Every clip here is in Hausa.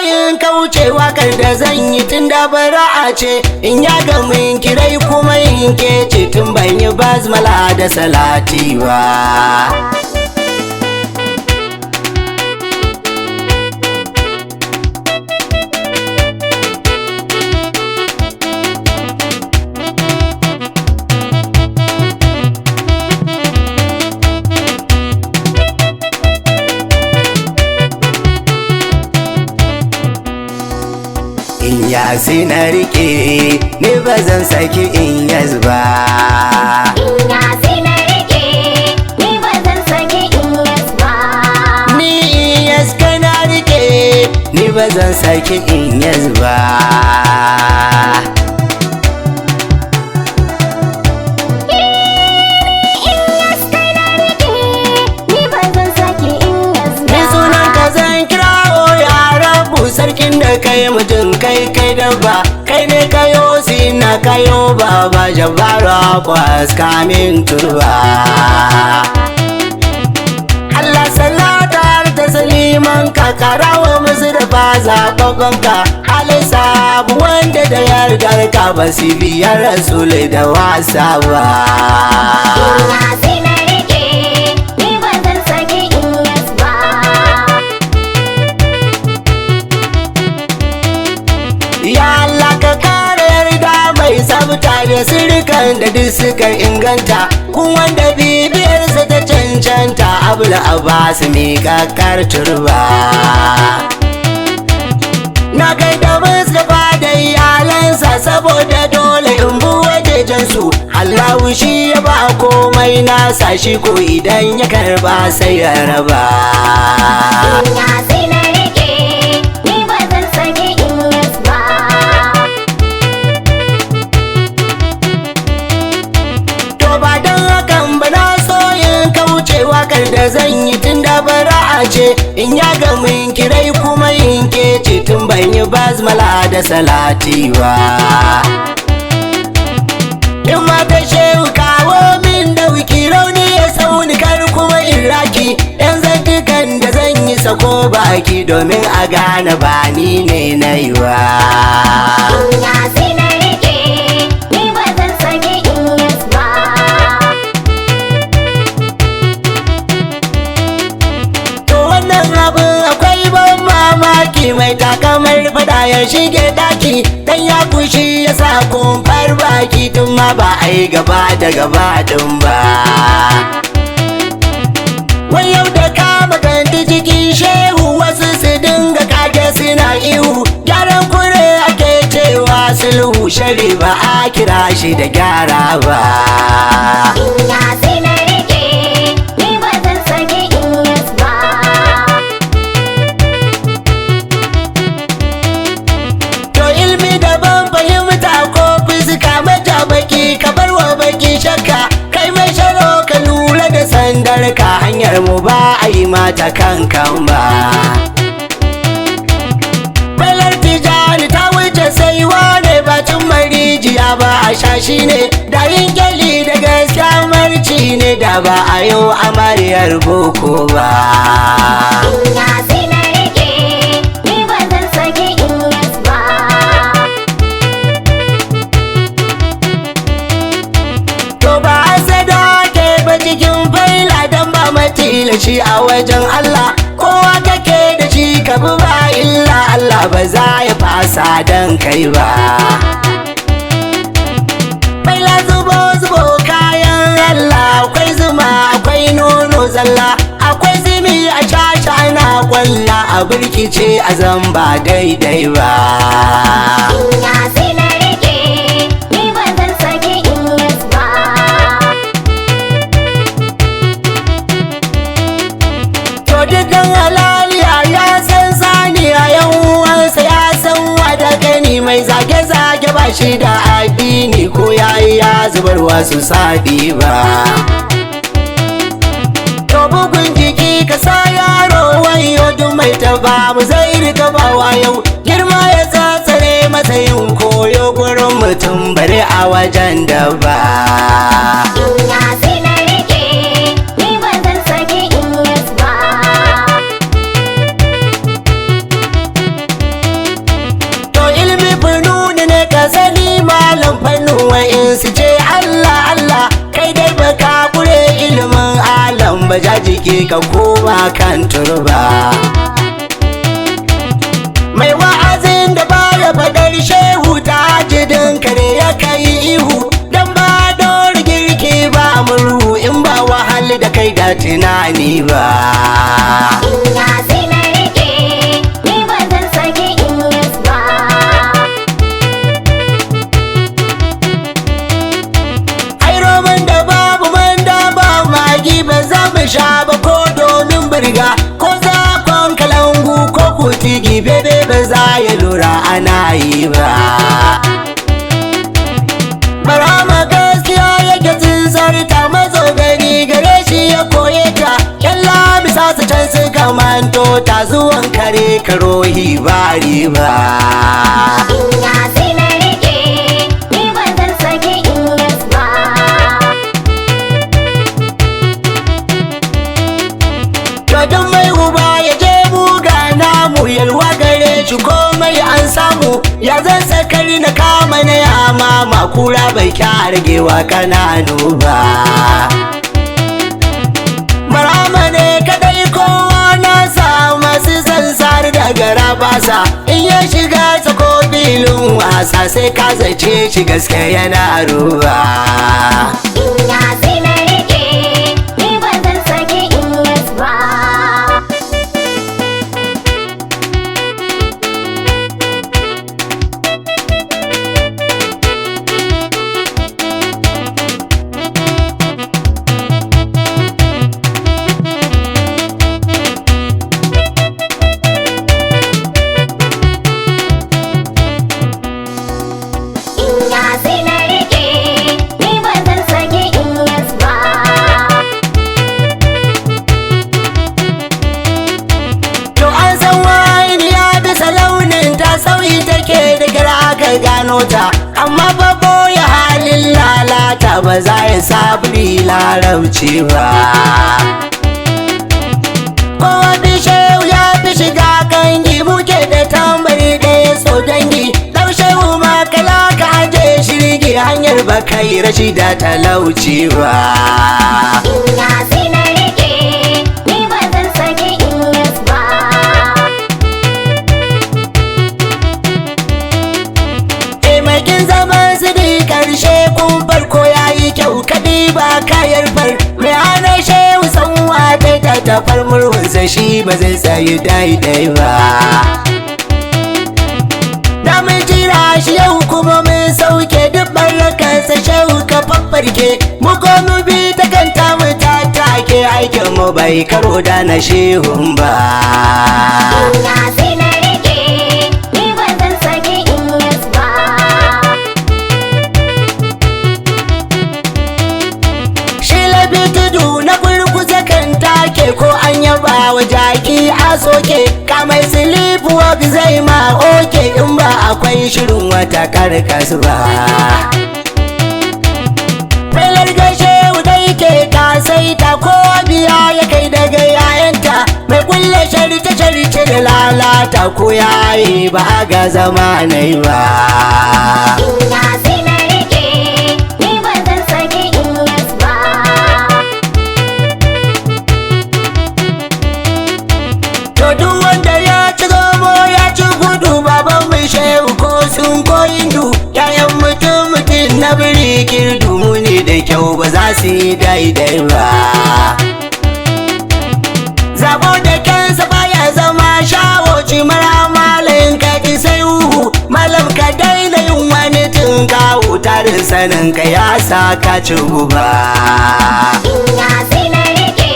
yin kauce wakar da zan yi tun da bara'a ce in ya ga min kirai kuma in kece tun ban yi basmala da salati ba. In yasi na rike ni ba zan saki in yas ba. In yasi na rike ni ba zan saki in yas ba. Ni in yas ka na rike ni ba zan saki in yas ba. Sarkin da kai mutum kai kai dabba kai ne kayo sina kayo baba jabara kwas kamin turba. Allah salatar da saliman ka karawa musu da baza bagonka alisa wanda da yardar ka ba su biyar rasul da wasa ba. Sabta da sirrikan da duk suka inganta kun wanda bibiyarsa ta cancanta abul abbas mai kakar turba. Na gaida Mustapha da iyalansa saboda dole in bu wajejensu Allahu shi ya ba komai nasa shi ko idan ya karba sai ya raba. Wakar da zan yi tun da bara'a ce in ya ga min kirai kuma in kece tun ban yi basmala da salati ba. In mata shehu kawo min dauki rauni ya sauni kar kuma in raki yan zantukan da zan yi sako baki domin a gane ba ni ne na yi ba. Mai takamar fada ya shige daki dan ya kushi ya sa kumfar baki tun ma ba a yi gaba da gaba din ba. Wai yau da kama kanti cikin shehu wasu su dinga kage suna ihu gyaran kure ake cewa sulhu shari ba a kira shi da gyara ba. Ka hanyar mu ba a yi mata kankan ba. Balar tijani ta wuce sai wane batun marijiya ba a shashi ne da yin gyali da gaskiya marci ne da ba a yau amaryar boko ba. Shi a wajen Allah kowa kake da shi ka bi ba illa Allah ba za ya fasa dan kai ba. Baila zubo zubo kayan Allah akwai zuma akwai nono zalla akwai zimi a caca ana kwalla a birkice a zamba daidai ba. Mai zage-zage ba shi da addini ko yayi ya zubar wasu saɗi ba. To bugun jiki ka sa yaro wayo duk mai taba mu zai rika bawa yau girma ya tsatsare matsayin koyo gurin mutum bare a wajen da ba. ba jajike ka koma kan turba. Mai wa'azin da baya faɗar shehu ta jidin kare ya kai ihu, dan ba dor girki ba murhu in ba wahal da kai da tunani ba. Ina sai na rike, ni ba zan sake in yes ba. Ai roman da babu manda ba magi ba za mu sha ba ko domin birga, ko zakon kalangu ko kutigi bebe ba za ya lura ana yi ba. Barhama gaskiya yake tsinsarta, mazo gani gare shi ya koye ta. Yalla bisa su can suka manto ta, zuwan kare karohi ba riba. Ina sai na rike, ni ba zan sake in yes ba. Dodon mai uba ya je buga namu, yalwa gare shi komai an samu. Ya zan sakari na kama na yama, makura bai kyargewa kananu ba. Barhama ne kadai kowa nasa, masu sansar da gara basa. In ya shiga tsako filin wasa, sai ka zace shi gaske yana ruwa. Ina sai na rike, ni ba zan sake in yes ba. Ina sai na rike, ni ba zan sake in yes ba. To an san wani ya bisa launin ta, sauyi take da kira aka gano ta. Amma babo ya halin lalata ba za ya sabri larabci ba. Kowa bishewu ya fi shiga kangi, muke da tambari ɗaya so dangi. Laushewu makala ka aje shirgi, hanyar ba kai rashi da talauci ba. Ina sai na rike, ni ba zan sake in yes ba. Taimakin zaman su di karshe kun farko ya yi kyau, kaɗi ba kayar far. Mai hana shehu sanwa ta tafar murhunsa shi ba zai tsayi daidai ba. Da mun jira shi yau kuma mun sauke duk barrakansa shehu ka faffarke. Mu komu bi ta kanta mu ta take, aikin mu bai karo da na shehun ba. Ina sai na rike, ni ba zan sake in yes ba. Shi labi tudu na gurguza kan take, ko an yaba wa jaki a soke. Kamai silip walk zai ma oke, in ba akwai shirin wata karkas ba. Felar gashe dai ke kasaita, ko biya ya kai daga yayanta. Mai kulle sharice da lalata, ko yayi ba ga zamanai ba. Ina sai na rike, ni ba zan sake in yes ba. To duk wanda ya ci zomo ya ci gudu, baban mai shehu ko sun koyin du. Yayan mutum na biri kirdu, muni da kyau ba za su yi daidai ba. Zabo da kansa baya zama shawo, ci mara malayin kaki sai uhu. Malam ka daina yin wani tunkawo, tarin sanin ka ya sa ka ci guba. Ina sai na rike,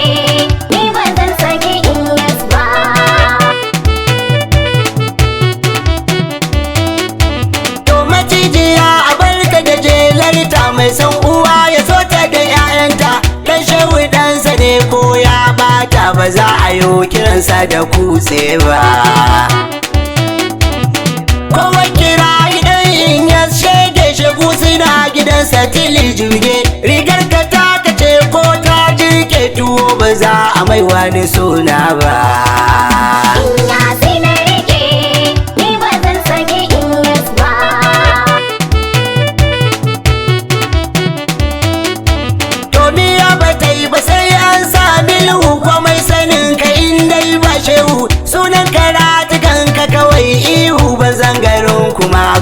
ni ba zan sake in yes ba. To macijiya a barka da jelarta, mai san uwa ya so ta da 'ya'yanta. Dan shehu ɗansa ne ko ya bata, ba za a yi kiransa da kutse ba. Kowa kira idan in ya shege shegu suna gidansa tili juge. Rigar ka ta ce ko ta jirke tuwo, ba za a mai wani suna ba. Ina sai na rike, ni ba zan sake in yes ba. To miya ba ta yi ba sai an sami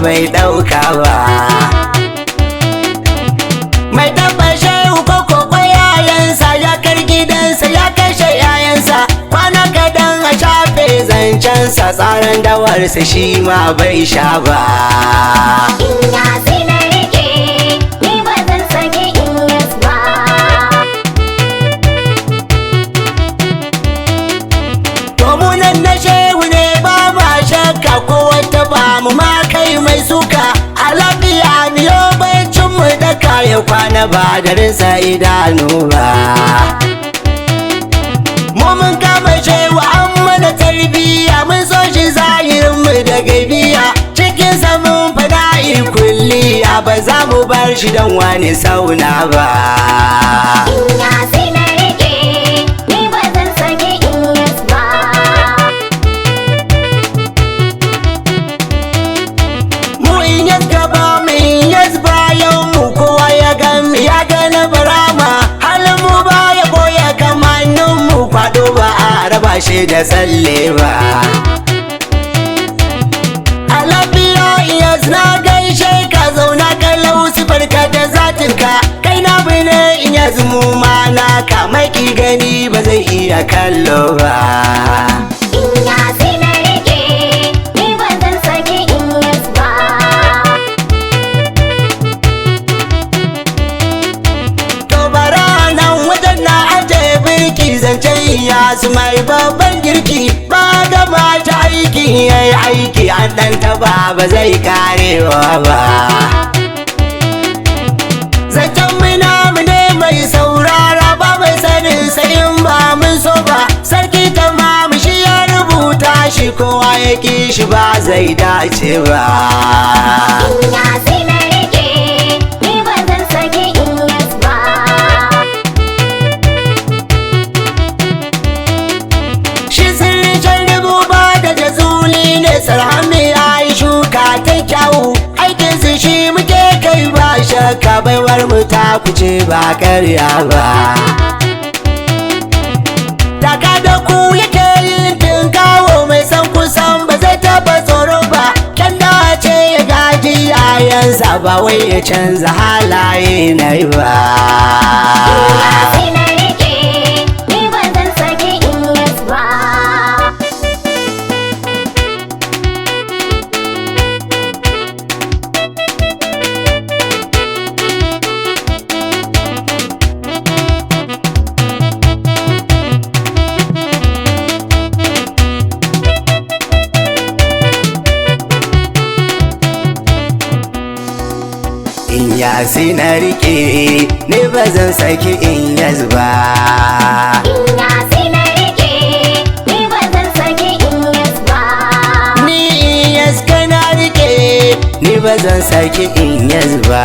bai ɗauka ba. Mai taɓa shehu koko yayansa ya kar gidansa ya kashe yayansa, kwana kadan a shafe zancensa, tsaron dawarsa shi ma bai sha ba. Inyasi na rike, ni ba zan sake Inyas ba. Tomunan na shehu ne ba ma shakka, ko wata ba mu ma kai mai suka. A lafiya miyo baicin mu da kaya kwana ba garinsa idanu ba. Mu mun kama shehu an mana tarbiyya, mun so shi zahirin mu da gaibiya, cikin sa mun fada'i kulliya, ba za mu bar shi don wani sauna ba. Inyasi na rike, ni ba zan sake Inyas ba. Mu Inyas gaba mu Inyas bayan mu, kowa ya gan ya gana barama, halin mu baya koya kamannin mu, kwado ba a raba shi da tsalle ba. A lafiya Inyas na gaishe ka, zauna kalau sifarka da zatinka, kai na bine Inyas mu ma naka, maki gani ba zai iya kallo ba. Inyasi na rike, ni ba zan sake Inyas ba. To bara nan wajen na aje birki, zancen Inyas mai babban girki, ba gama ta aiki yayi aiki, an dan taba ba zai karewa ba. Zancen muna mu ne mai saurara, ba mai sanin sayin ba mun so ba, sarki tamamu shi ya rubuta shi, kowa ya ki shi ba zai dace ba. Inyasi na rike, ni ba zan sake Inyas ba. Shi sirrin can dubu ba da jazuli ne, sarhami ya yi shuka ta kyawu, aikinsu shi muke kai ba shakka, baiwar mu ta kuce ba karya ba. Taka da ku yake yin tinkawo, mai san kusan ba zai taba tsoro ba, kyan da ce ya gaji yayansa, ba wai ya canza halaye na ba. Inyasi na rike, ni ba zan sake Inyas ba. Inyasi na rike, ni ba zan saki Inyas ba. Inyasi na rike, ni ba zan sake Inyas ba. Ni Inyas ka na rike, ni ba zan saki Inyas ba.